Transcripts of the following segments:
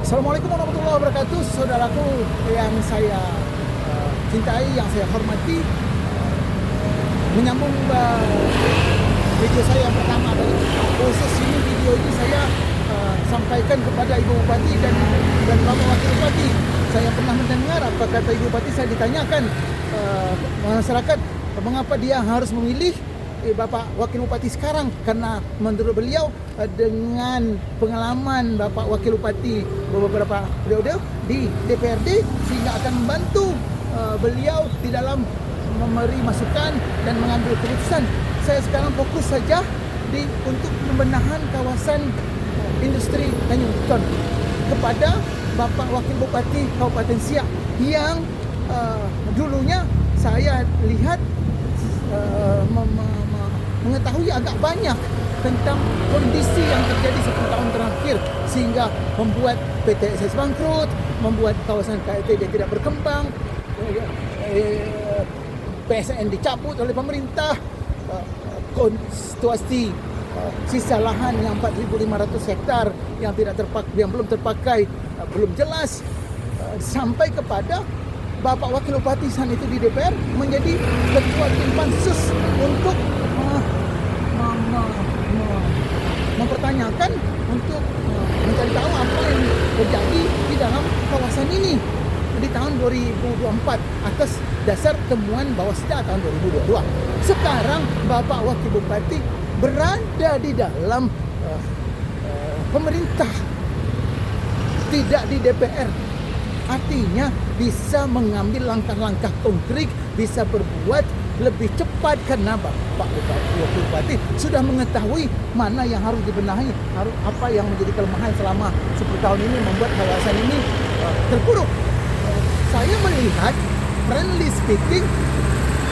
Assalamualaikum warahmatullahi wabarakatuh, saudaraku yang saya cintai, yang saya hormati. Menyambung video saya yang pertama tadi, proses ini video ini saya sampaikan kepada Ibu Bupati dan Bapak Wakil Bupati. Saya pernah mendengar apa kata Ibu Bupati. Saya ditanyakan masyarakat mengapa dia harus memilih Bapak Wakil Bupati sekarang, karena menurut beliau dengan pengalaman Bapak Wakil Bupati beberapa periode di DPRD sehingga akan membantu beliau di dalam memberi masukan dan mengambil keputusan. Saya sekarang fokus saja untuk pembenahan kawasan industri Tanjung Beton kepada Bapak Wakil Bupati Kabupaten Siak yang dulunya saya lihat mengetahui agak banyak tentang kondisi yang terjadi 10 tahun terakhir sehingga membuat PTSS bangkrut, membuat kawasan KLT tidak berkembang, PSN dicabut oleh pemerintah, situasi sisa lahan yang 4.500 hektar yang belum terpakai belum jelas, sampai kepada Bapak Wakil Bupati saat itu di DPR menjadi ketua tim pansus untuk mempertanyakan, untuk mencari tahu apa yang terjadi di dalam kawasan ini di tahun 2024 atas dasar temuan Bawasda tahun 2022. Sekarang Bapak Wakil Bupati berada di dalam pemerintah, tidak di DPR. Artinya bisa mengambil langkah-langkah konkret, bisa berbuat lebih cepat karena Bapak Wakil Bupati sudah mengetahui mana yang harus dibenahi, apa yang menjadi kelemahan selama 10 tahun ini membuat kawasan ini terpuruk. Saya melihat, friendly speaking,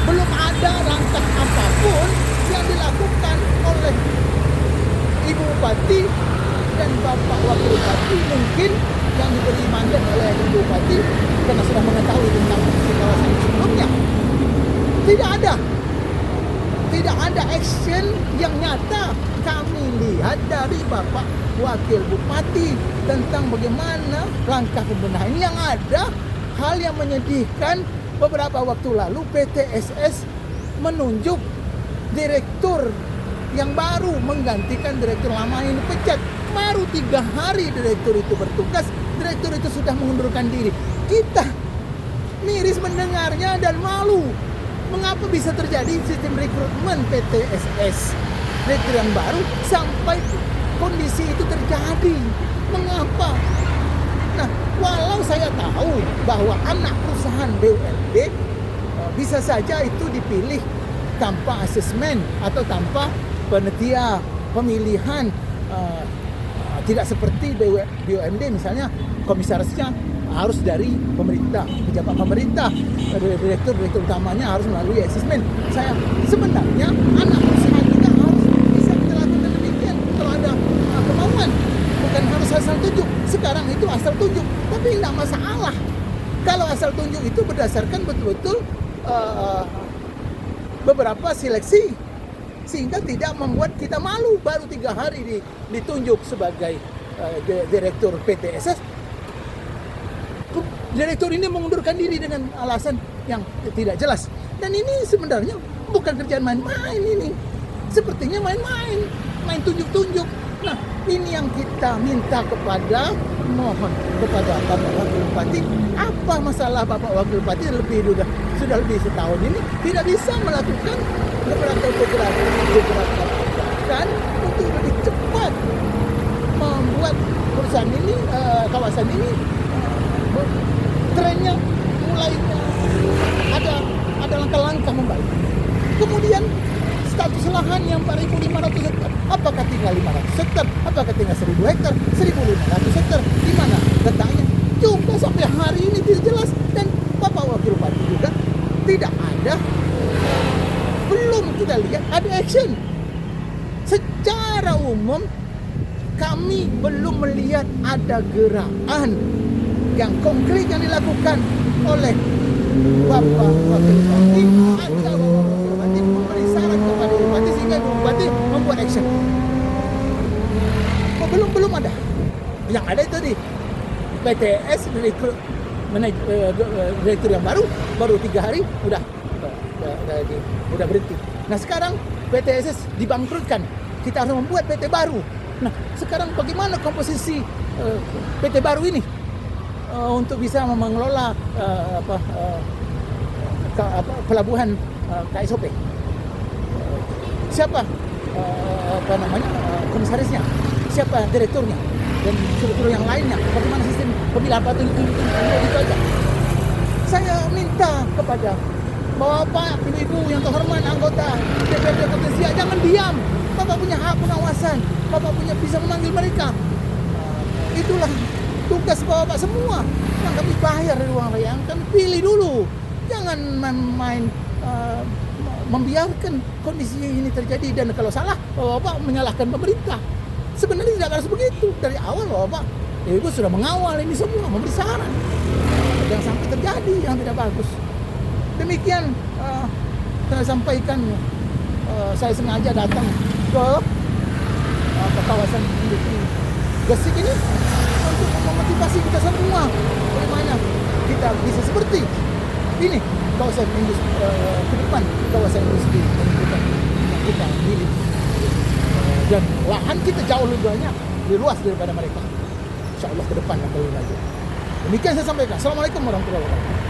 belum ada langkah apapun yang dilakukan oleh Ibu Bupati dan Bapak Wakil Bupati, mungkin yang diberi mandat oleh Ibu Bupati karena sudah mengetahui tentang kawasan sebelumnya. Tidak ada action yang nyata kami lihat dari Bapak Wakil Bupati tentang bagaimana langkah pembenahan. Yang ada hal yang menyedihkan, beberapa waktu lalu PTSS menunjuk direktur yang baru menggantikan direktur lama yang dipecat. Baru 3 hari direktur itu bertugas, direktur itu sudah mengundurkan diri. Kita miris mendengarnya dan malu. Mengapa bisa terjadi sistem rekrutmen PTSS direktur yang baru sampai kondisi itu terjadi? Mengapa? Nah, walau saya tahu bahwa anak perusahaan BUMD bisa saja itu dipilih tanpa asesmen atau tanpa panitia pemilihan, tidak seperti BUMD misalnya komisarisnya harus dari pemerintah, pejabat pemerintah, direktur utamanya harus melalui asesmen. Sebenarnya anak perusahaan juga harus bisa melakukan demikian kalau ada kemauan, bukan harus asal tunjuk. Sekarang itu asal tunjuk, tapi tidak masalah kalau asal tunjuk itu berdasarkan betul-betul beberapa seleksi sehingga tidak membuat kita malu. Baru 3 hari ditunjuk sebagai direktur PTSS. Direktur ini mengundurkan diri dengan alasan yang tidak jelas. Dan ini sebenarnya bukan kerjaan main-main ini. Sepertinya main-main, main tunjuk-tunjuk. Nah, ini yang kita minta mohon kepada Bapak Wakil Bupati. Apa masalah Bapak Wakil Bupati sudah lebih setahun ini tidak bisa melakukan beberapa tindakan untuk lebih cepat membuat perusahaan ini, kawasan ini trennya mulai ada langkah-langkah membaik. Kemudian status lahan yang 4.500 hektar, apakah tinggal 500 hektar, apakah tinggal 1.000 hektar, 1.500 hektar, di mana letaknya? Juga sampai hari ini tidak jelas. Dan Bapak Wakil Bupati juga tidak ada, belum kita lihat ada action. Secara umum kami belum melihat ada gerakan yang konkret yang dilakukan oleh Bapak Wakil Bupati atau Bapak Wakil Bupati memberi saran kepada Bupati sehingga Bupati membuat action. Belum ada. Yang ada itu PTS direktur yang baru 3 hari udah berhenti. Nah sekarang PTSS dibangkrutkan, kita harus membuat PT baru. Nah sekarang bagaimana komposisi PT baru ini untuk bisa mengelola pelabuhan KSOP? Siapa komisarisnya? Siapa direkturnya? Dan struktur yang lainnya? Bagaimana sistem pemilihan itu aja. Saya minta kepada Bapak, Ibu-ibu yang terhormat, anggota DPRD Provinsi, jangan diam. Bapak punya hak pengawasan, Bapak bisa memanggil mereka. Itulah tugas Bapak semua yang kami bayar dari uang rakyat, yang kami pilih dulu. Jangan main membiarkan kondisi ini terjadi, dan kalau salah Bapak menyalahkan pemerintah. Sebenarnya tidak harus begitu. Dari awal Bapak Ibu sudah mengawal ini semua, memberi saran. Jangan sampai terjadi yang tidak bagus. Demikian saya sampaikan. Saya sengaja datang ke kawasan industri Gresik ini untuk memotivasi kita semua bagaimana kita bisa seperti ini kawasan industri ke depan, kawasan industri yang kita miliki, dan lahan kita jauh lebih banyak, lebih luas daripada mereka. Insya Allah ke depan akan lebih lanjut. Demikian saya sampaikan. Assalamualaikum warahmatullahi wabarakatuh.